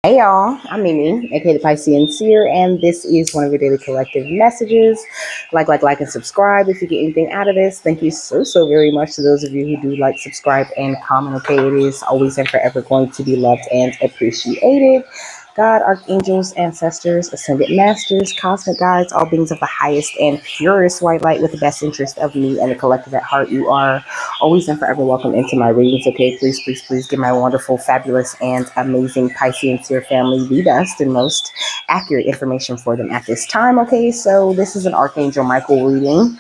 Hey y'all, I'm Mimi, aka the Piscean Seer, and this is one of your daily collective messages. Like, and subscribe if you get anything out of this. Thank you so very much to those of you who do like, subscribe, and comment. Okay, it is always and forever going to be loved and appreciated. God, archangels, ancestors, ascended masters, cosmic guides, all beings of the highest and purest white light with the best interest of me and the collective at heart. You are always and forever welcome into my readings. Okay, please give my wonderful, fabulous, and amazing Piscean Seer family the best and most accurate information for them at this time. Okay, so this is an Archangel Michael reading.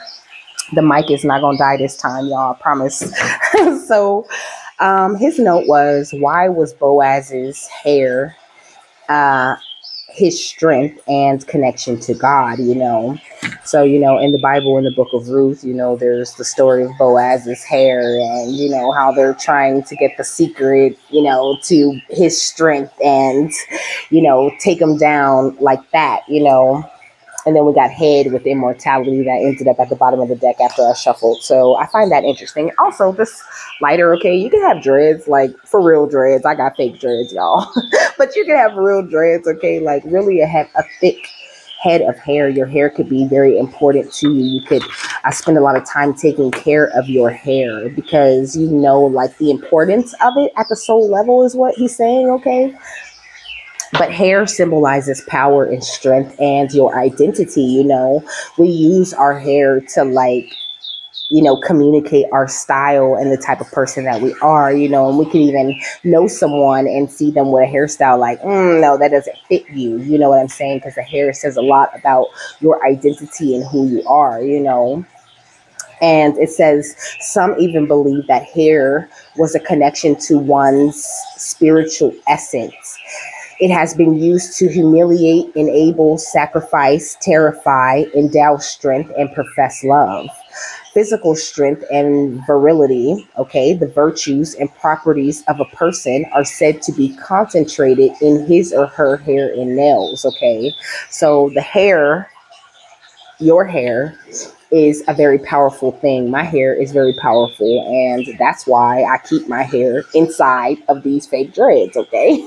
The mic is not gonna die this time, y'all, I promise. So his note was, why was Boaz's hair his strength and connection to God, So, in the Bible, in the book of Ruth, there's the story of Boaz's hair and, how they're trying to get the secret, to his strength and, take him down like that. And then we got Head with Immortality that ended up at the bottom of the deck after I shuffled. So I find that interesting. Also, this lighter, okay, you can have dreads, like for real dreads. I got fake dreads, y'all. But you can have real dreads, okay? Like really have a thick head of hair. Your hair could be very important to you. I spend a lot of time taking care of your hair because like the importance of it at the soul level is what he's saying, okay? But hair symbolizes power and strength and your identity. We use our hair to communicate our style and the type of person that we are, and we can even know someone and see them with a hairstyle like, no, that doesn't fit you. You know what I'm saying? Because the hair says a lot about your identity and who you are, And it says some even believe that hair was a connection to one's spiritual essence. It has been used to humiliate, enable, sacrifice, terrify, endow strength, and profess love. Physical strength and virility, okay, the virtues and properties of a person are said to be concentrated in his or her hair and nails, okay? So the hair, your hair, is a very powerful thing. My hair is very powerful, and that's why I keep my hair inside of these fake dreads, okay?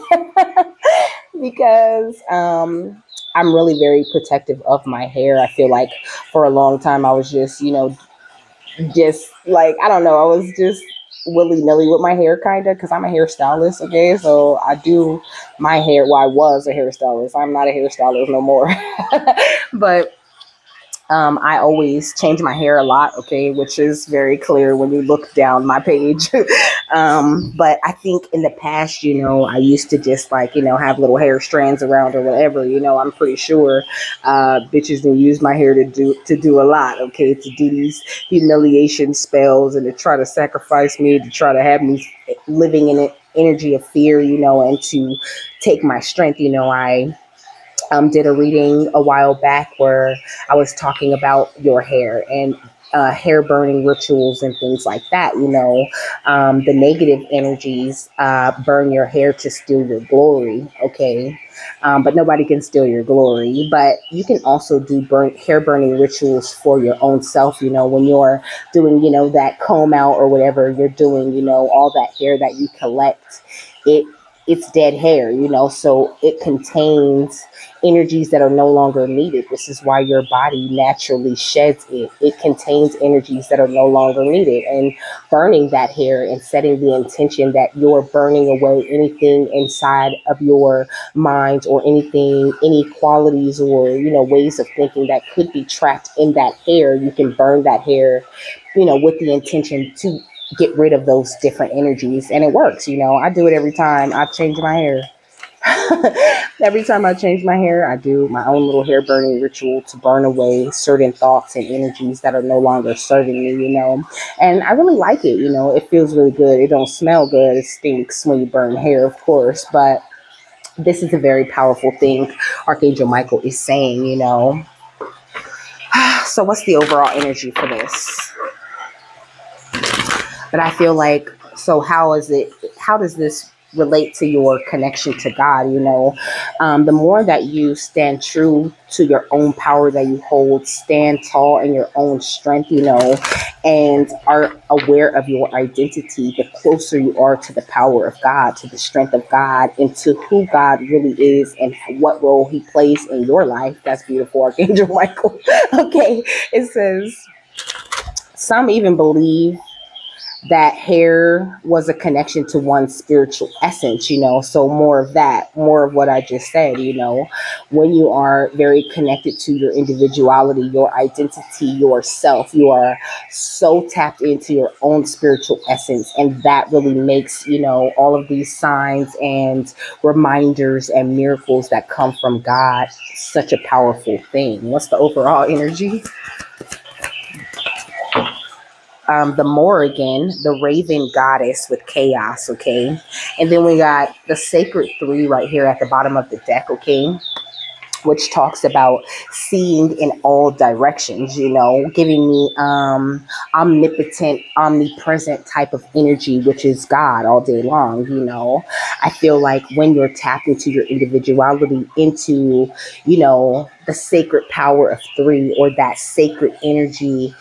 Because I'm really very protective of my hair. I feel like for a long time I was just, just like, I don't know, I was just willy-nilly with my hair kind of because I'm a hairstylist, okay? So I do my hair, well, I was a hairstylist. I'm not a hairstylist no more. But I always change my hair a lot, okay, which is very clear when you look down my page. But I think in the past, I used to just have little hair strands around or whatever, I'm pretty sure bitches didn't use my hair to do a lot, okay, to do these humiliation spells and to try to sacrifice me, to try to have me living in an energy of fear, and to take my strength. I did a reading a while back where I was talking about your hair and hair burning rituals and things like that. The negative energies burn your hair to steal your glory. Okay. But nobody can steal your glory. But you can also do hair burning rituals for your own self. When you're doing, that comb out or whatever you're doing, all that hair that you collect, it's dead hair, so it contains energies that are no longer needed. This is why your body naturally sheds it. It contains energies that are no longer needed. And burning that hair and setting the intention that you're burning away anything inside of your mind or anything, any qualities or, ways of thinking that could be trapped in that hair. You can burn that hair, with the intention to get rid of those different energies, and it works. I do it every time I change my hair. Every time I change my hair, I do my own little hair burning ritual to burn away certain thoughts and energies that are no longer serving me, and I really like it. It feels really good. It don't smell good. It stinks when you burn hair, of course, but this is a very powerful thing Archangel Michael is saying. So what's the overall energy for this? But I feel like, so how does this relate to your connection to God. The more that you stand true to your own power that you hold, stand tall in your own strength, and are aware of your identity, the closer you are to the power of God, to the strength of God, and to who God really is and what role he plays in your life. That's beautiful, Archangel Michael. Okay, it says, some even believe that hair was a connection to one's spiritual essence, so more of that, more of what I just said, when you are very connected to your individuality, your identity, yourself, you are so tapped into your own spiritual essence, and that really makes, all of these signs and reminders and miracles that come from God such a powerful thing. What's the overall energy? The Morrigan, the raven goddess with chaos, okay? And then we got the sacred three right here at the bottom of the deck, okay? Which talks about seeing in all directions, giving me omnipotent, omnipresent type of energy, which is God all day long, I feel like when you're tapped into your individuality, into, the sacred power of three, or that sacred energy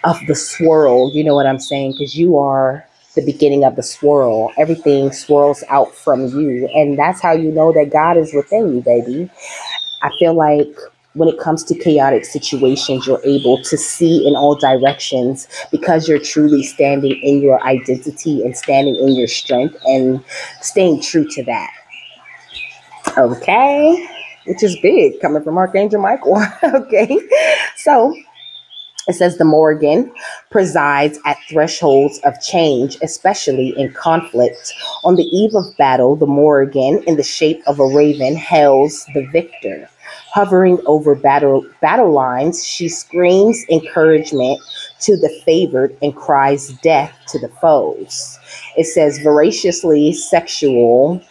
of the swirl, you know what I'm saying? Because you are the beginning of the swirl. Everything swirls out from you. And that's how you know that God is within you, baby. I feel like when it comes to chaotic situations, you're able to see in all directions because you're truly standing in your identity and standing in your strength and staying true to that. Okay. Which is big coming from Archangel Michael. Okay. So it says the Morrigan presides at thresholds of change, especially in conflict. On the eve of battle, the Morrigan, in the shape of a raven, hails the victor. Hovering over battle lines, she screams encouragement to the favored and cries death to the foes. It says voraciously sexual.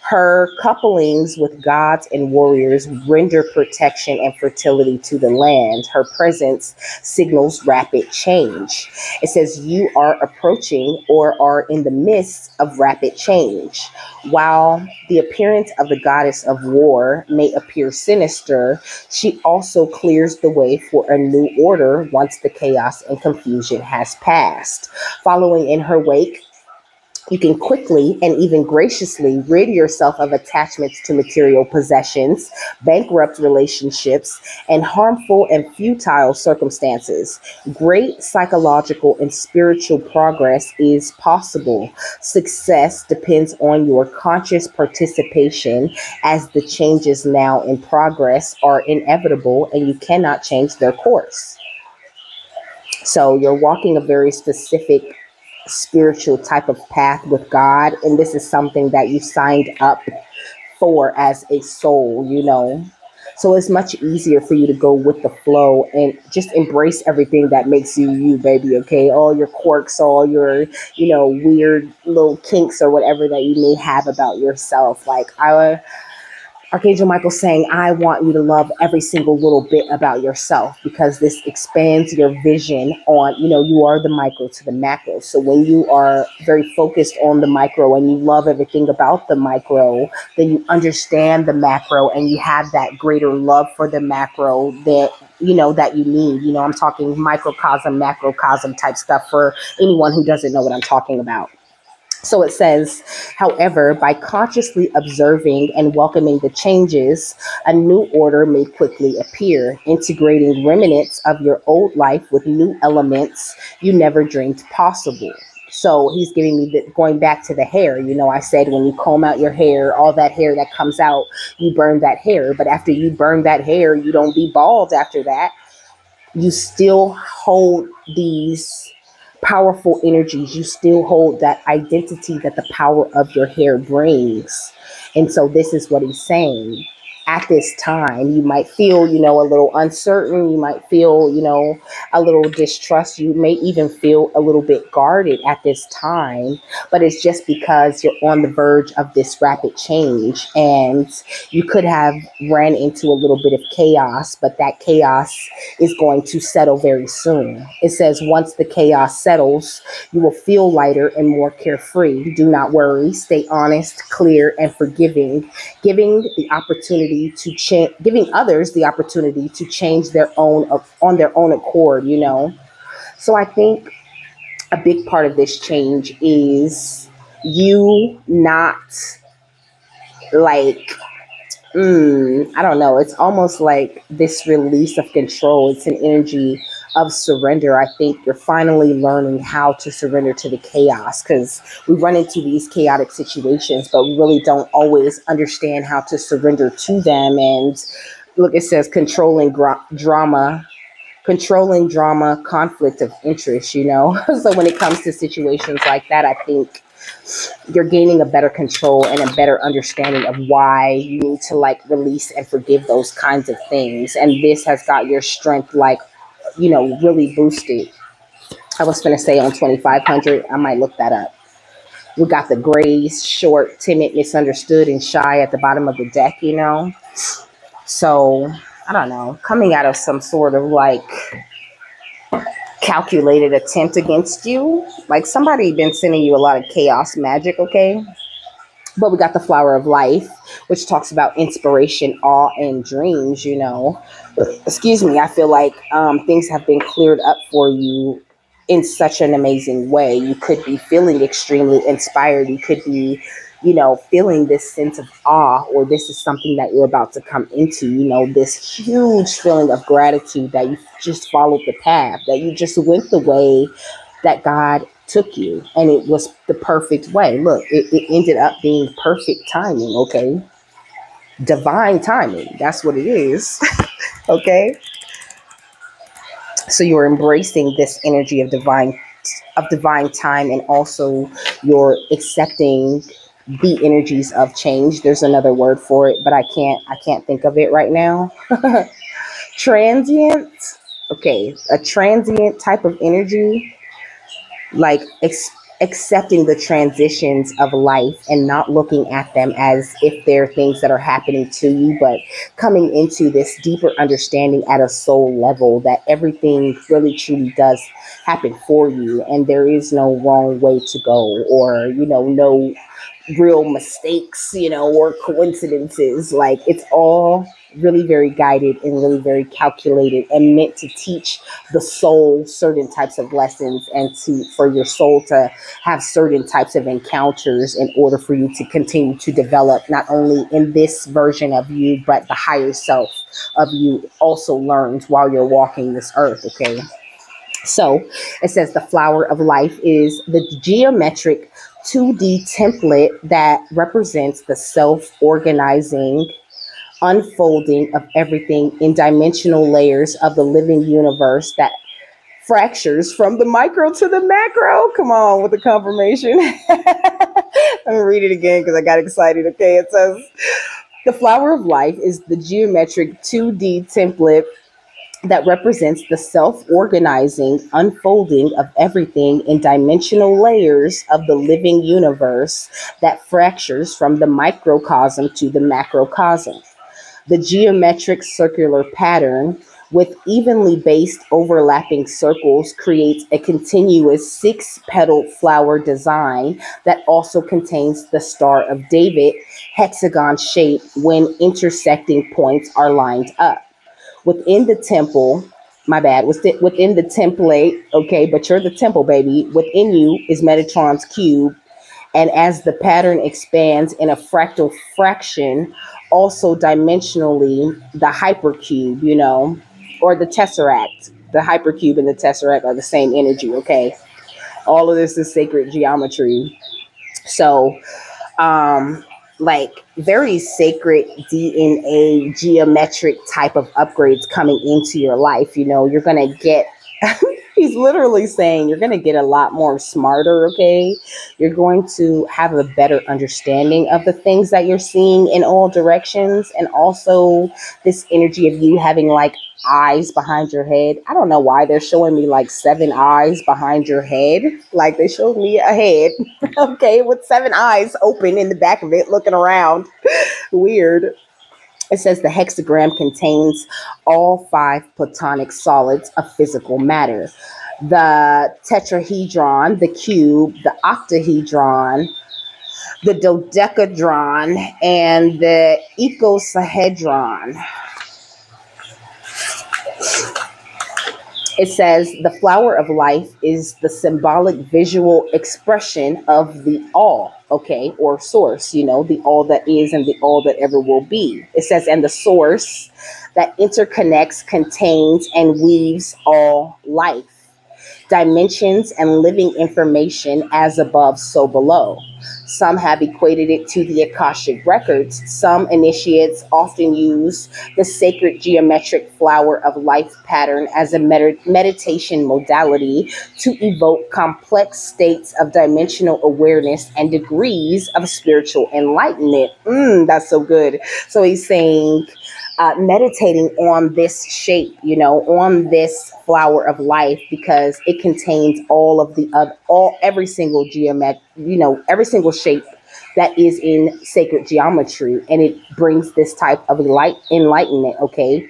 Her couplings with gods and warriors render protection and fertility to the land. Her presence signals rapid change. It says you are approaching or are in the midst of rapid change. While the appearance of the goddess of war may appear sinister, she also clears the way for a new order once the chaos and confusion has passed. Following in her wake, you can quickly and even graciously rid yourself of attachments to material possessions, bankrupt relationships, and harmful and futile circumstances. Great psychological and spiritual progress is possible. Success depends on your conscious participation, as the changes now in progress are inevitable and you cannot change their course. So you're walking a very specific spiritual type of path with God, and this is something that you signed up for as a soul, So it's much easier for you to go with the flow and just embrace everything that makes you you, baby, okay? All your quirks, all your, weird little kinks or whatever that you may have about yourself. Like Archangel Michael saying, I want you to love every single little bit about yourself, because this expands your vision on, you are the micro to the macro. So when you are very focused on the micro and you love everything about the micro, then you understand the macro and you have that greater love for the macro that you need. I'm talking microcosm, macrocosm type stuff for anyone who doesn't know what I'm talking about. So it says, however, by consciously observing and welcoming the changes, a new order may quickly appear, integrating remnants of your old life with new elements you never dreamed possible. So he's giving me going back to the hair. I said when you comb out your hair, all that hair that comes out, you burn that hair. But after you burn that hair, you don't be bald after that. You still hold these powerful energies. You still hold that identity that the power of your hair brings. And so this is what he's saying. at this time. You might feel, a little uncertain. You might feel, a little distrust. You may even feel a little bit guarded at this time, but it's just because you're on the verge of this rapid change, and you could have ran into a little bit of chaos, but that chaos is going to settle very soon. It says once the chaos settles, you will feel lighter and more carefree. Do not worry. Stay honest, clear, and forgiving, giving others the opportunity to change their own on their own accord. So I think a big part of this change is you not like I don't know. It's almost like this release of control. It's an energy of surrender. I think you're finally learning how to surrender to the chaos, because we run into these chaotic situations, but we really don't always understand how to surrender to them. And look, it says controlling drama, conflict of interest. So when it comes to situations like that, I think you're gaining a better control and a better understanding of why you need to release and forgive those kinds of things. And this has got your strength really boosted. I was going to say on 2500, I might look that up. We got the grays, short, timid, misunderstood, and shy at the bottom of the deck. So I don't know, coming out of some sort of calculated attempt against you. Like somebody been sending you a lot of chaos magic, okay? But we got the flower of life, which talks about inspiration, awe, and dreams. Excuse me. I feel like things have been cleared up for you in such an amazing way. You could be feeling extremely inspired. You could be, feeling this sense of awe, or this is something that you're about to come into, this huge feeling of gratitude that you just followed the path, that you just went the way that God took you, and it was the perfect way. Look, it ended up being perfect timing, okay? Divine timing. That's what it is. Okay? So you're embracing this energy of divine time, and also you're accepting the energies of change. There's another word for it, but I can't think of it right now. Transient. Okay, a transient type of energy, like accepting the transitions of life and not looking at them as if they're things that are happening to you, but coming into this deeper understanding at a soul level that everything really truly does happen for you, and there is no wrong way to go, or no real mistakes, or coincidences. Like, it's all really very guided and really very calculated and meant to teach the soul certain types of lessons, and for your soul to have certain types of encounters in order for you to continue to develop, not only in this version of you, but the higher self of you also learns while you're walking this earth. Okay. So it says the flower of life is the geometric 2D template that represents the self-organizing unfolding of everything in dimensional layers of the living universe that fractures from the micro to the macro. Come on with the confirmation. Let me read it again because I got excited. Okay, it says the flower of life is the geometric 2D template that represents the self-organizing unfolding of everything in dimensional layers of the living universe that fractures from the microcosm to the macrocosm. The geometric circular pattern with evenly based overlapping circles creates a continuous six-petaled flower design that also contains the Star of David hexagon shape when intersecting points are lined up. Within the temple, my bad, within the template, okay, but you're the temple, baby. Within you is Metatron's cube. And as the pattern expands in a fractal fraction, also dimensionally, the hypercube, or the tesseract. The hypercube and the tesseract are the same energy, okay? All of this is sacred geometry. So, very sacred DNA geometric type of upgrades coming into your life. You're going to get He's literally saying you're going to get a lot more smarter, okay? You're going to have a better understanding of the things that you're seeing in all directions. And also this energy of you having like eyes behind your head. I don't know why they're showing me like 7 eyes behind your head. Like they showed me a head, okay, with 7 eyes open in the back of it looking around. Weird. It says the hexagram contains all 5 platonic solids of physical matter. The tetrahedron, the cube, the octahedron, the dodecahedron, and the icosahedron. It says the flower of life is the symbolic visual expression of the all, okay, or source, the all that is and the all that ever will be. It says, and the source that interconnects, contains, and weaves all life, dimensions, and living information as above, so below. Some have equated it to the Akashic records. Some initiates often use the sacred geometric flower of life pattern as a meditation modality to evoke complex states of dimensional awareness and degrees of spiritual enlightenment. That's so good. So he's saying meditating on this shape, on this flower of life, because it contains all of the every single every single shape that is in sacred geometry, and it brings this type of enlightenment. Okay,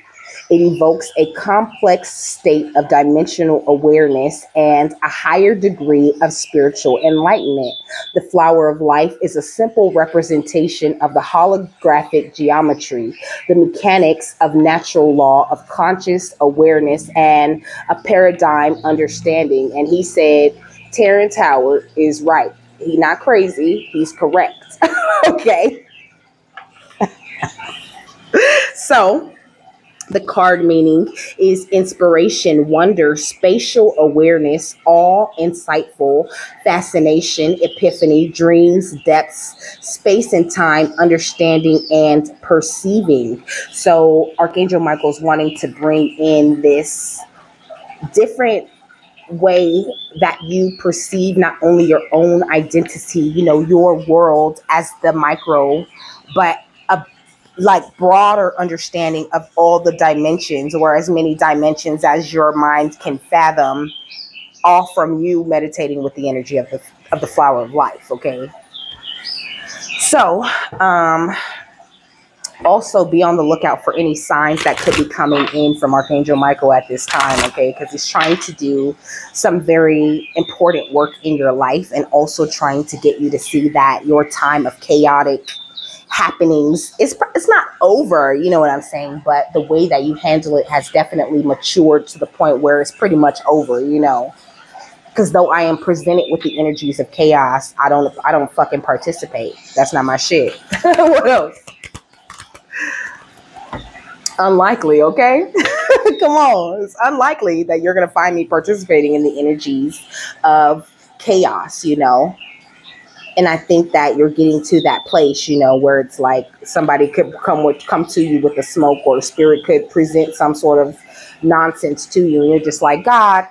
it evokes a complex state of dimensional awareness and a higher degree of spiritual enlightenment. The flower of life is a simple representation of the holographic geometry, the mechanics of natural law of conscious awareness, and a paradigm understanding. And he said, Terrence Howard is right. He's not crazy. He's correct. Okay. So, the card meaning is inspiration, wonder, spatial awareness, awe, insightful, fascination, epiphany, dreams, depths, space and time, understanding, and perceiving. So Archangel Michael's wanting to bring in this different way that you perceive not only your own identity, your world as the micro, but a broader understanding of all the dimensions, or as many dimensions as your mind can fathom, all from you meditating with the energy of the flower of life. Okay. So, also be on the lookout for any signs that could be coming in from Archangel Michael at this time, okay? Because he's trying to do some very important work in your life, and also trying to get you to see that your time of chaotic happenings, it's not over, you know what I'm saying, but the way that you handle it has definitely matured to the point where it's pretty much over, because though I am presented with the energies of chaos, I don't fucking participate. That's not my shit. What else? Unlikely, okay? Come on. It's unlikely that you're going to find me participating in the energies of chaos, And I think that you're getting to that place, where it's like somebody could come to you with a smoke, or a spirit could present some sort of nonsense to you, and you're just like, God,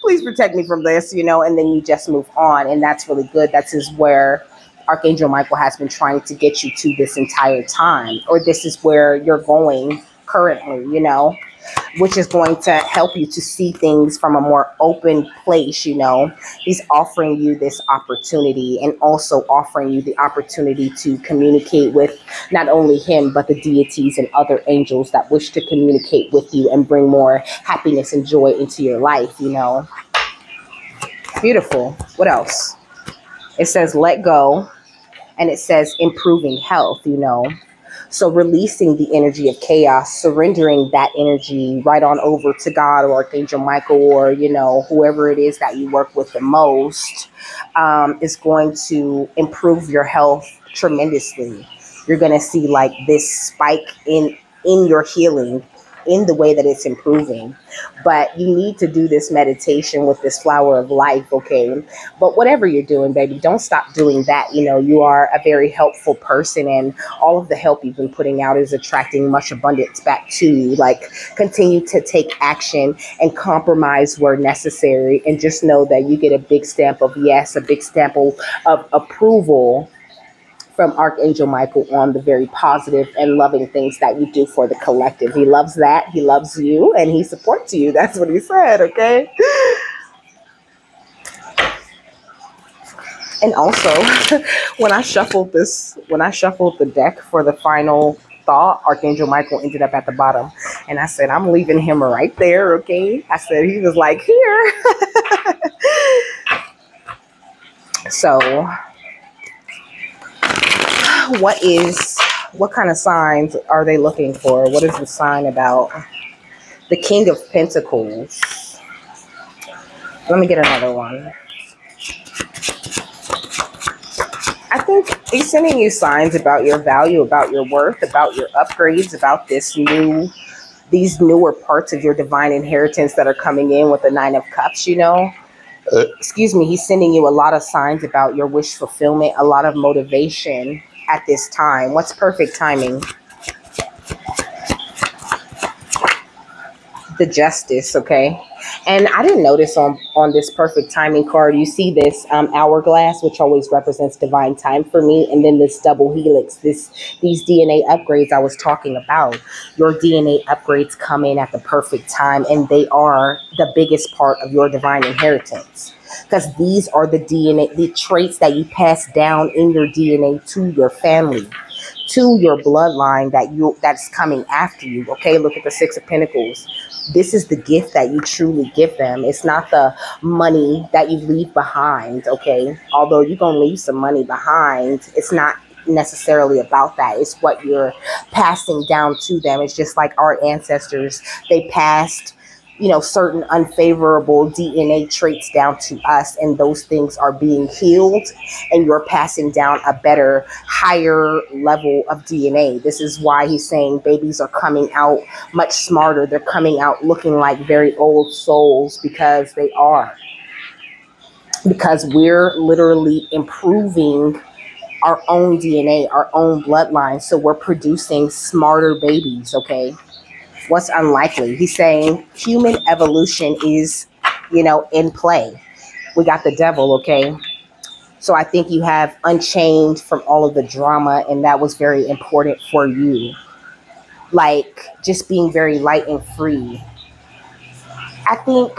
please protect me from this, and then you just move on. And that's really good. That's where Archangel Michael has been trying to get you to this entire time, or this is where you're going currently, which is going to help you to see things from a more open place. He's offering you this opportunity, and also offering you the opportunity to communicate with not only him, but the deities and other angels that wish to communicate with you and bring more happiness and joy into your life. Beautiful. What else? It says let go, and it says improving health, So releasing the energy of chaos, surrendering that energy right on over to God or Archangel Michael, or, whoever it is that you work with the most, is going to improve your health tremendously. You're going to see like this spike in your healing in the way that it's improving. But you need to do this meditation with this flower of life, okay? But whatever you're doing, baby, don't stop doing that. You know, you are a very helpful person, and all of the help you've been putting out is attracting much abundance back to you. Like, continue to take action and compromise where necessary, and just know that you get a big stamp of yes, a big stamp of approval from Archangel Michael on the very positive and loving things that you do for the collective. He loves that. He loves you, and he supports you. That's what he said, okay? And also, when I shuffled the deck for the final thought, Archangel Michael ended up at the bottom. And I said, I'm leaving him right there, okay? I said, he was like, here. So, what kind of signs are they looking for? What is the sign about? The King of Pentacles. Let me get another one. I think he's sending you signs about your value, about your worth, about your upgrades, about these newer parts of your divine inheritance that are coming in with the Nine of Cups, you know. Excuse me, he's sending you a lot of signs about your wish fulfillment, a lot of motivation at this time. What's perfect timing? The Justice, okay? And I didn't notice on this perfect timing card, you see this hourglass, which always represents divine time for me, and then this double helix, these DNA upgrades I was talking about. Your DNA upgrades come in at the perfect time, and they are the biggest part of your divine inheritance, because these are the DNA, the traits that you pass down in your DNA to your family, to your bloodline that's coming after you. Okay, look at the Six of Pentacles. This is the gift that you truly give them. It's not the money that you leave behind, okay? Although you're going to leave some money behind, it's not necessarily about that. It's what you're passing down to them. It's just like our ancestors, they passed, you know, certain unfavorable DNA traits down to us, and those things are being healed, and you're passing down a better, higher level of DNA. This is why he's saying babies are coming out much smarter. They're coming out looking like very old souls, because they are. Because we're literally improving our own DNA, our own bloodline. So we're producing smarter babies, okay? What's unlikely? He's saying human evolution is, you know, in play. We got the Devil, okay? So I think you have unchained from all of the drama, and that was very important for you. Like, just being very light and free. I think,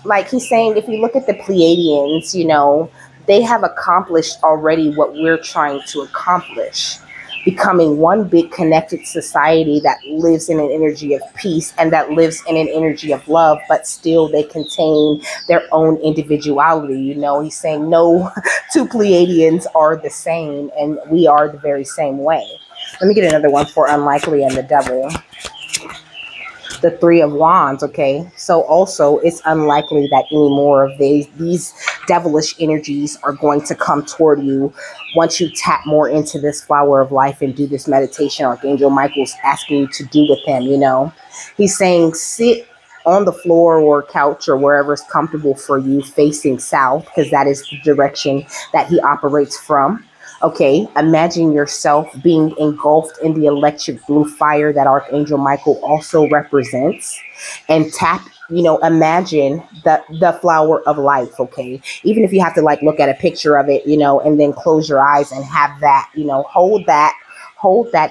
like he's saying, if you look at the Pleiadians, you know, they have accomplished already what we're trying to accomplish. Becoming one big connected society that lives in an energy of peace and that lives in an energy of love, but still they contain their own individuality. You know, he's saying no two Pleiadians are the same, and we are the very same way. Let me get another one for unlikely and the Devil. The Three of Wands, okay? So also, it's unlikely that any more of these devilish energies are going to come toward you once you tap more into this flower of life and do this meditation Archangel Michael's asking you to do with him, you know? He's saying sit on the floor or couch or wherever is comfortable for you, facing south, because that is the direction that he operates from. Okay, imagine yourself being engulfed in the electric blue fire that Archangel Michael also represents, and tap, you know, imagine the flower of life, okay? Even if you have to like look at a picture of it, you know, and then close your eyes and have that, you know, hold that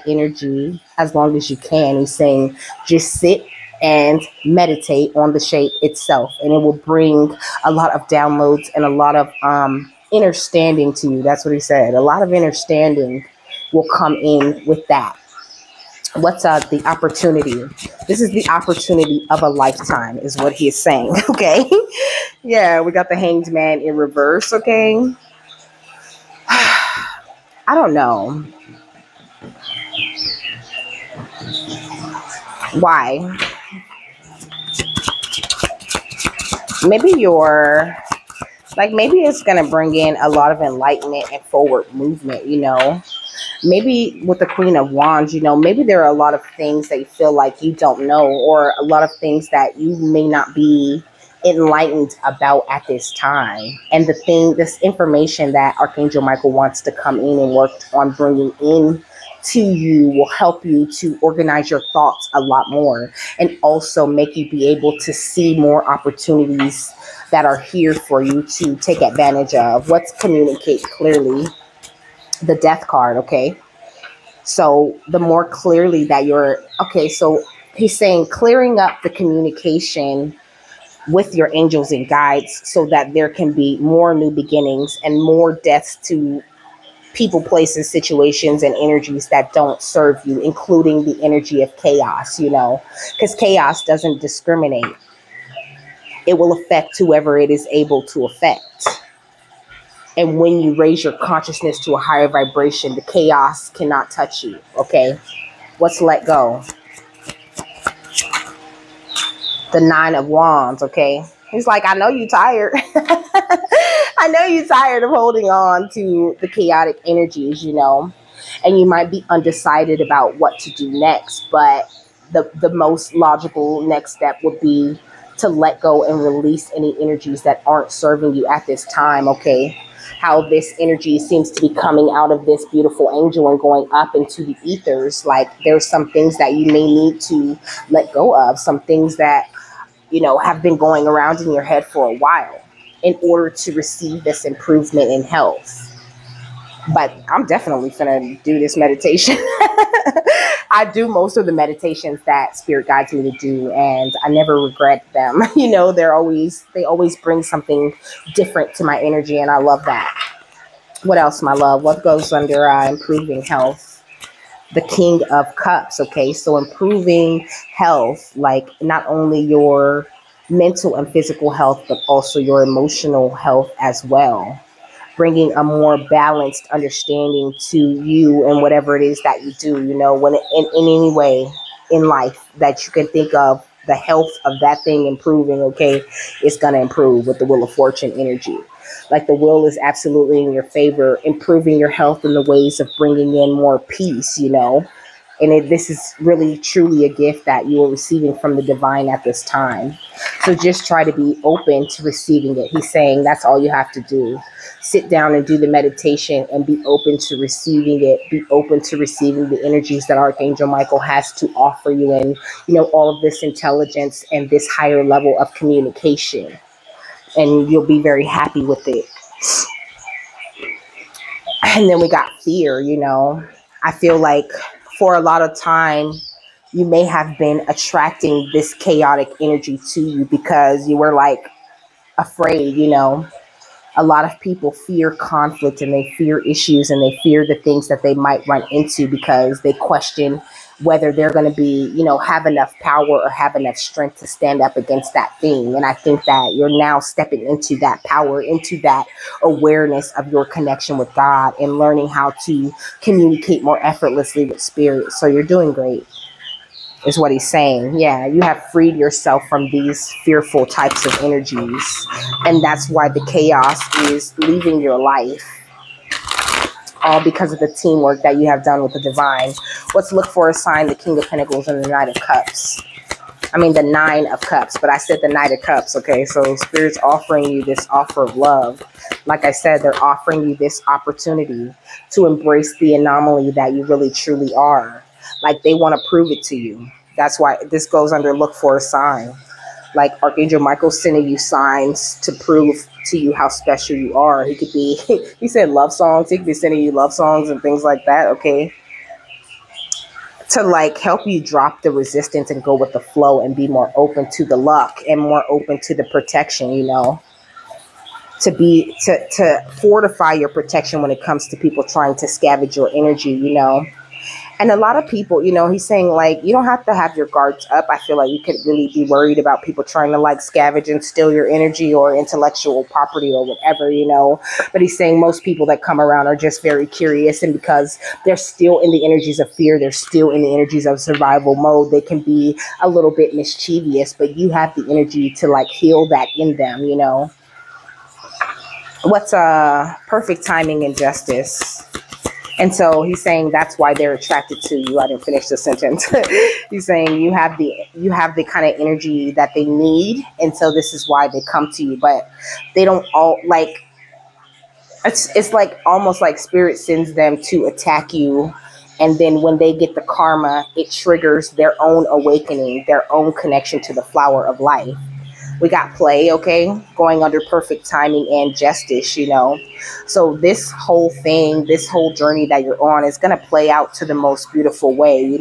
energy as long as you can. He's saying just sit and meditate on the shape itself, and it will bring a lot of downloads and a lot of understanding to you. That's what he said. A lot of understanding will come in with that. What's the opportunity? This is the opportunity of a lifetime, is what he is saying. Okay. Yeah, we got the Hanged Man in reverse. Okay. I don't know why. Maybe it's going to bring in a lot of enlightenment and forward movement, you know. maybe with the Queen of Wands, maybe there are a lot of things that you feel like you don't know, or a lot of things that you may not be enlightened about at this time. And this information that Archangel Michael wants to come in and work on bringing in to you will help you to organize your thoughts a lot more, and also make you be able to see more opportunities that are here for you to take advantage of. Let's communicate clearly. The Death card, okay? So the more clearly that so he's saying clearing up the communication with your angels and guides so that there can be more new beginnings and more deaths to people, places, situations, and energies that don't serve you, including the energy of chaos, because chaos doesn't discriminate. It will affect whoever it is able to affect. And when you raise your consciousness to a higher vibration, the chaos cannot touch you, okay? Let's let go. The Nine of Wands, okay? He's like, I know you're tired. I know you're tired of holding on to the chaotic energies, and you might be undecided about what to do next, but the most logical next step would be to let go and release any energies that aren't serving you at this time, okay? How this energy seems to be coming out of this beautiful angel and going up into the ethers. Like, there's some things that you may need to let go of, some things that, have been going around in your head for a while in order to receive this improvement in health. But I'm definitely gonna do this meditation. I do most of the meditations that Spirit guides me to do, and I never regret them. They always bring something different to my energy, and I love that. What else, my love? What goes under improving health? The King of Cups, okay? So improving health, like not only your mental and physical health, but also your emotional health as well. Bringing a more balanced understanding to you and whatever it is that you do, when in any way in life that you can think of, the health of that thing improving, okay, it's going to improve with the Wheel of Fortune energy. Like, the wheel is absolutely in your favor, improving your health in the ways of bringing in more peace, and this is really truly a gift that you are receiving from the divine at this time. So just try to be open to receiving it. He's saying that's all you have to do. Sit down and do the meditation and be open to receiving it. Be open to receiving the energies that Archangel Michael has to offer you, and, all of this intelligence and this higher level of communication. And you'll be very happy with it. And then we got fear, I feel like for a lot of time, you may have been attracting this chaotic energy to you because you were like afraid, A lot of people fear conflict, and they fear issues, and they fear the things that they might run into because they question whether they're going to be, have enough power or have enough strength to stand up against that thing. And I think that you're now stepping into that power, into that awareness of your connection with God, and learning how to communicate more effortlessly with Spirit. So you're doing great, is what he's saying. Yeah, you have freed yourself from these fearful types of energies. And that's why the chaos is leaving your life. All because of the teamwork that you have done with the divine. Let's look for a sign, the King of Pentacles and the Knight of Cups. The Nine of Cups, but I said the Knight of Cups, okay? So Spirit's offering you this offer of love. Like I said, they're offering you this opportunity to embrace the anomaly that you really truly are. Like, they want to prove it to you. That's why this goes under look for a sign. Like, Archangel Michael sending you signs to prove to you how special you are. He could be, he said love songs. He could be sending you love songs and things like that, okay? To like help you drop the resistance and go with the flow and be more open to the luck and more open to the protection, to fortify your protection when it comes to people trying to scavenge your energy, And a lot of people, he's saying, like, you don't have to have your guards up. I feel like you could really be worried about people trying to, like, scavenge and steal your energy or intellectual property or whatever, But he's saying most people that come around are just very curious. And because they're still in the energies of fear, they're still in the energies of survival mode, they can be a little bit mischievous. But you have the energy to, like, heal that in them, What's perfect timing and justice? And so he's saying that's why they're attracted to you. I didn't finish the sentence. He's saying you have the kind of energy that they need, and so this is why they come to you. But they don't all like. It's like almost like spirit sends them to attack you, and then when they get the karma, it triggers their own awakening, their own connection to the flower of life. We got play, okay, going under perfect timing and justice, so this whole thing, this whole journey that you're on is going to play out to the most beautiful way,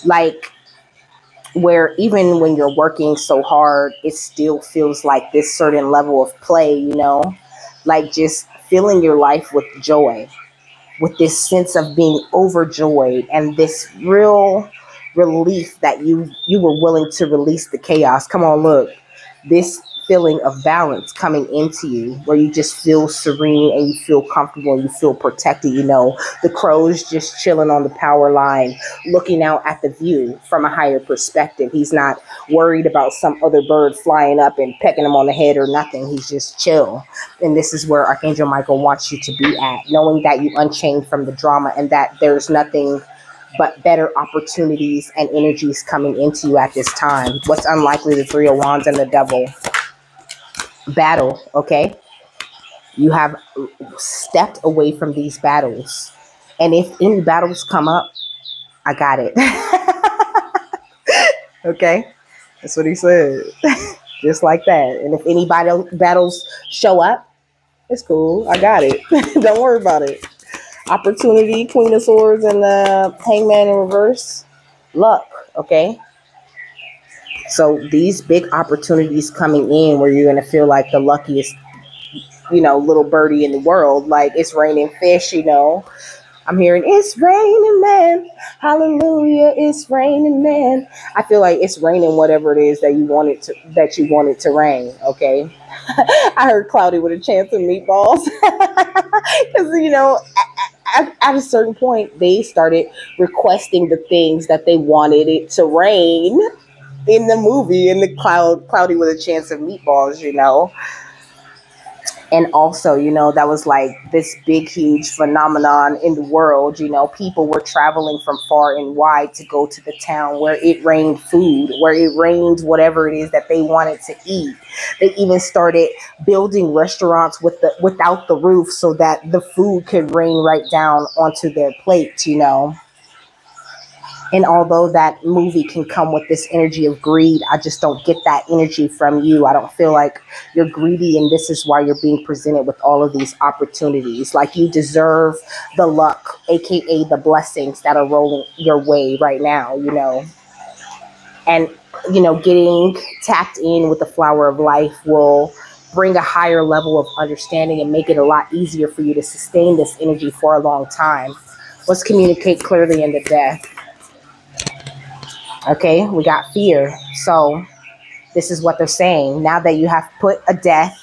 like where even when you're working so hard, it still feels like this certain level of play, like just filling your life with joy, with this sense of being overjoyed and this real relief that you were willing to release the chaos. Come on, look, this feeling of balance coming into you where you just feel serene and you feel comfortable and you feel protected. The crow's just chilling on the power line, looking out at the view from a higher perspective. He's not worried about some other bird flying up and pecking him on the head or nothing. He's just chill. And this is where Archangel Michael wants you to be at, knowing that you unchained from the drama and that there's nothing but better opportunities and energies coming into you at this time. What's unlikely? The Three of Wands and the Devil. Battle, okay? You have stepped away from these battles. And if any battles come up, I got it. Okay? That's what he said. Just like that. And if any battles show up, it's cool. I got it. Don't worry about it. Opportunity, Queen of Swords, and the Hangman in reverse. Luck, okay? So these big opportunities coming in where you're going to feel like the luckiest, little birdie in the world. Like it's raining fish, I'm hearing it's raining, man. Hallelujah, it's raining, man. I feel like it's raining whatever it is that you want it to rain, okay? I heard cloudy with a chance of meatballs. Because, at a certain point, they started requesting the things that they wanted it to rain in the movie, in the cloudy with a chance of meatballs, And also, that was like this big, huge phenomenon in the world. People were traveling from far and wide to go to the town where it rained food, where it rained whatever it is that they wanted to eat. They even started building restaurants without the roof so that the food could rain right down onto their plates, And although that movie can come with this energy of greed, I just don't get that energy from you. I don't feel like you're greedy, and this is why you're being presented with all of these opportunities. Like you deserve the luck, aka the blessings that are rolling your way right now, And, getting tapped in with the flower of life will bring a higher level of understanding and make it a lot easier for you to sustain this energy for a long time. Let's communicate clearly in the death. Okay, we got fear. So this is what they're saying. Now that you have put a death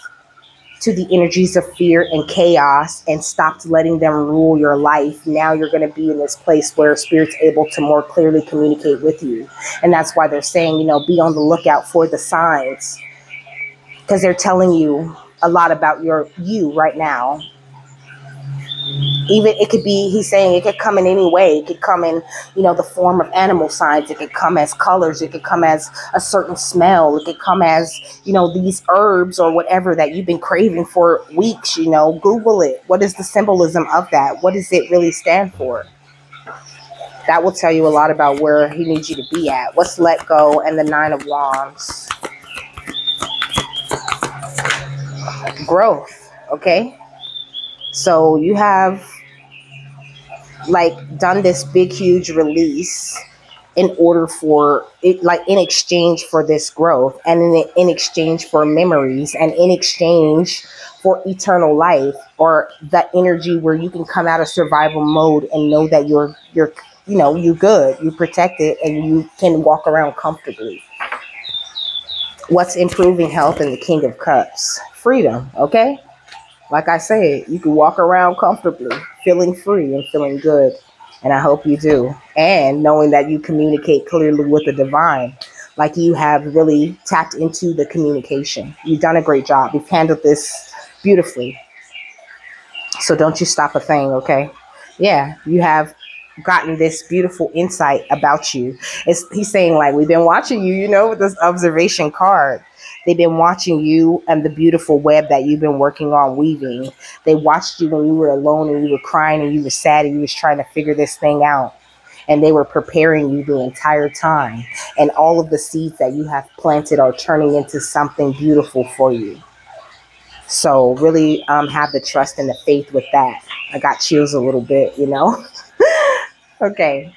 to the energies of fear and chaos and stopped letting them rule your life, now you're going to be in this place where Spirit's able to more clearly communicate with you. And that's why they're saying, be on the lookout for the signs, because they're telling you a lot about you right now. Even it could be, he's saying it could come in any way. It could come in, the form of animal signs. It could come as colors. It could come as a certain smell. It could come as, these herbs or whatever that you've been craving for weeks, Google it. What is the symbolism of that? What does it really stand for? That will tell you a lot about where he needs you to be at. What's let go and the Nine of Wands. Growth, okay? So you have done this big, huge release in order for it, in exchange for this growth, and in exchange for memories, and in exchange for eternal life, or that energy where you can come out of survival mode and know that you're good, you're protected, and you can walk around comfortably. What's improving health in the King of Cups? Freedom, okay? Like I said, you can walk around comfortably, feeling free and feeling good. And I hope you do. And knowing that you communicate clearly with the divine, like you have really tapped into the communication. You've done a great job. You've handled this beautifully. So don't you stop a thing, okay? Yeah, you have gotten this beautiful insight about you. He's saying, like, we've been watching you, with this observation card. They've been watching you and the beautiful web that you've been working on weaving. They watched you when you were alone and you were crying and you were sad and you was trying to figure this thing out. And they were preparing you the entire time. And all of the seeds that you have planted are turning into something beautiful for you. So really have the trust and the faith with that. I got chills a little bit. Okay.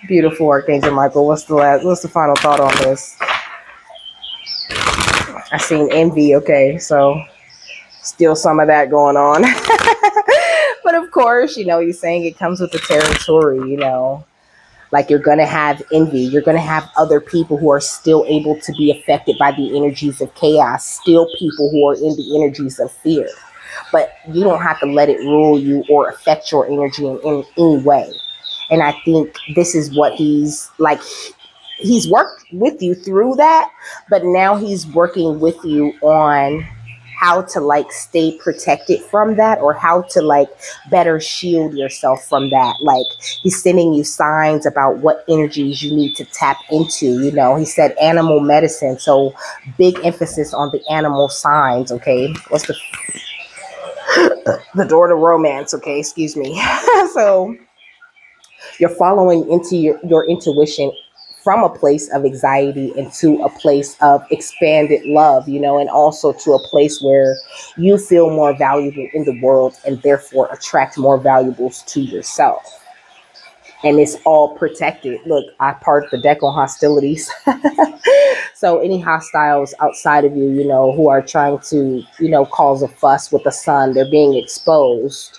Beautiful, Archangel Michael. What's the final thought on this? I seen envy. Okay, so still some of that going on. But of course, you're saying it comes with the territory. Like, you're going to have envy. You're going to have other people who are still able to be affected by the energies of chaos, still people who are in the energies of fear. But you don't have to let it rule you or affect your energy in any way. And I think this is what he's like. He's worked with you through that, but now he's working with you on how to like stay protected from that, or how to like better shield yourself from that. Like, he's sending you signs about what energies you need to tap into. He said animal medicine, so big emphasis on the animal signs. Okay, what's the door to romance? Okay, excuse me. So you're following into your intuition from a place of anxiety into a place of expanded love, and also to a place where you feel more valuable in the world and therefore attract more valuables to yourself. And it's all protected. Look, I part the deck on hostilities. So any hostiles outside of you, who are trying to, cause a fuss with the sun, they're being exposed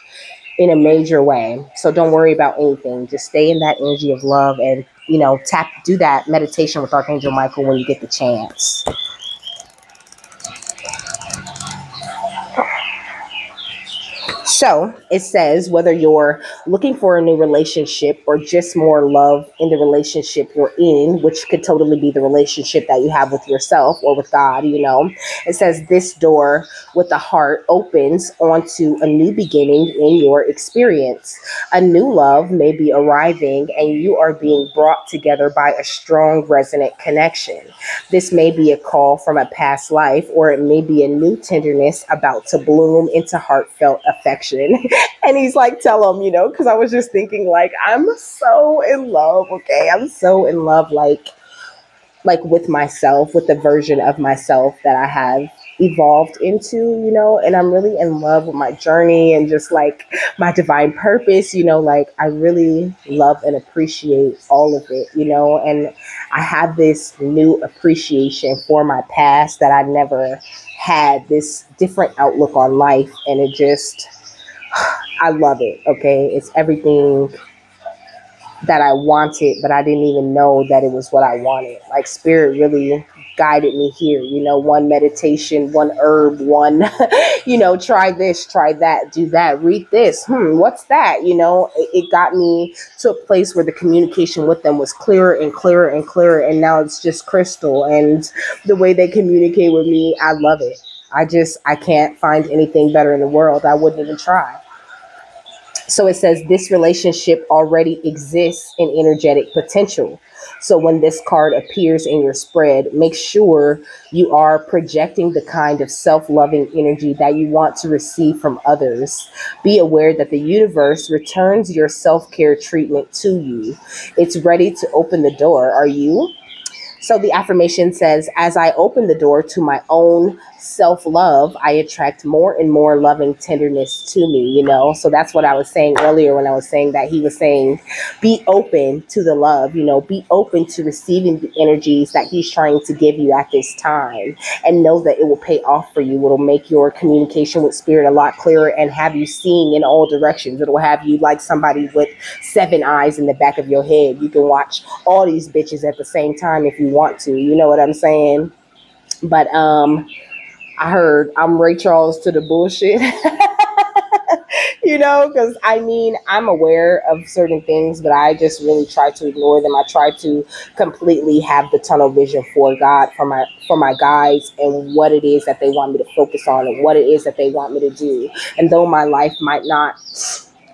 in a major way. So don't worry about anything. Just stay in that energy of love and, do that meditation with Archangel Michael when you get the chance. So it says, whether you're looking for a new relationship or just more love in the relationship you're in, which could totally be the relationship that you have with yourself or with God, it says this door with the heart opens onto a new beginning in your experience. A new love may be arriving and you are being brought together by a strong resonant connection. This may be a call from a past life, or it may be a new tenderness about to bloom into heartfelt affection. And he's like, tell him, because I was just thinking, like, I'm so in love. Okay, I'm so in love, like with myself, with the version of myself that I have evolved into, and I'm really in love with my journey and just like my divine purpose, like I really love and appreciate all of it, and I have this new appreciation for my past that I never had, this different outlook on life, and it just, I love it. Okay, it's everything that I wanted, but I didn't even know that it was what I wanted. Like, spirit really guided me here, one meditation, one herb, one, try this, try that, do that, read this. What's that? It got me to a place where the communication with them was clearer and clearer and clearer. And now it's just crystal. And the way they communicate with me, I love it. I can't find anything better in the world. I wouldn't even try. So it says this relationship already exists in energetic potential. So when this card appears in your spread, make sure you are projecting the kind of self-loving energy that you want to receive from others. Be aware that the universe returns your self-care treatment to you. It's ready to open the door. Are you? So the affirmation says, as I open the door to my own self-love, I attract more and more loving tenderness to me, So that's what I was saying earlier when I was saying that he was saying, be open to the love, be open to receiving the energies that he's trying to give you at this time, and know that it will pay off for you. It'll make your communication with spirit a lot clearer and have you seeing in all directions. It'll have you like somebody with 7 eyes in the back of your head. You can watch all these bitches at the same time if you want to, you know what I'm saying? But I heard I'm Ray Charles to the bullshit. Because I'm aware of certain things, but I just really try to ignore them. I try to completely have the tunnel vision for God, for my guides, and what it is that they want me to focus on and what it is that they want me to do. And though my life might not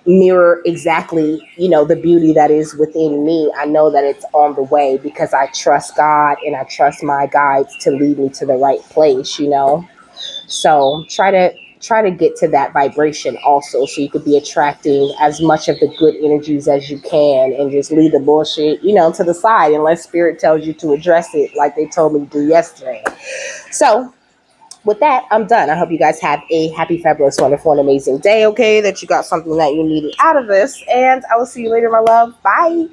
mirror exactly, the beauty that is within me. I know that it's on the way because I trust God and I trust my guides to lead me to the right place. So try to get to that vibration also, so you could be attracting as much of the good energies as you can, and just leave the bullshit, to the side, unless spirit tells you to address it like they told me to do yesterday. So with that, I'm done. I hope you guys have a happy, fabulous, wonderful, and amazing day, okay? That you got something that you needed out of this. And I will see you later, my love. Bye.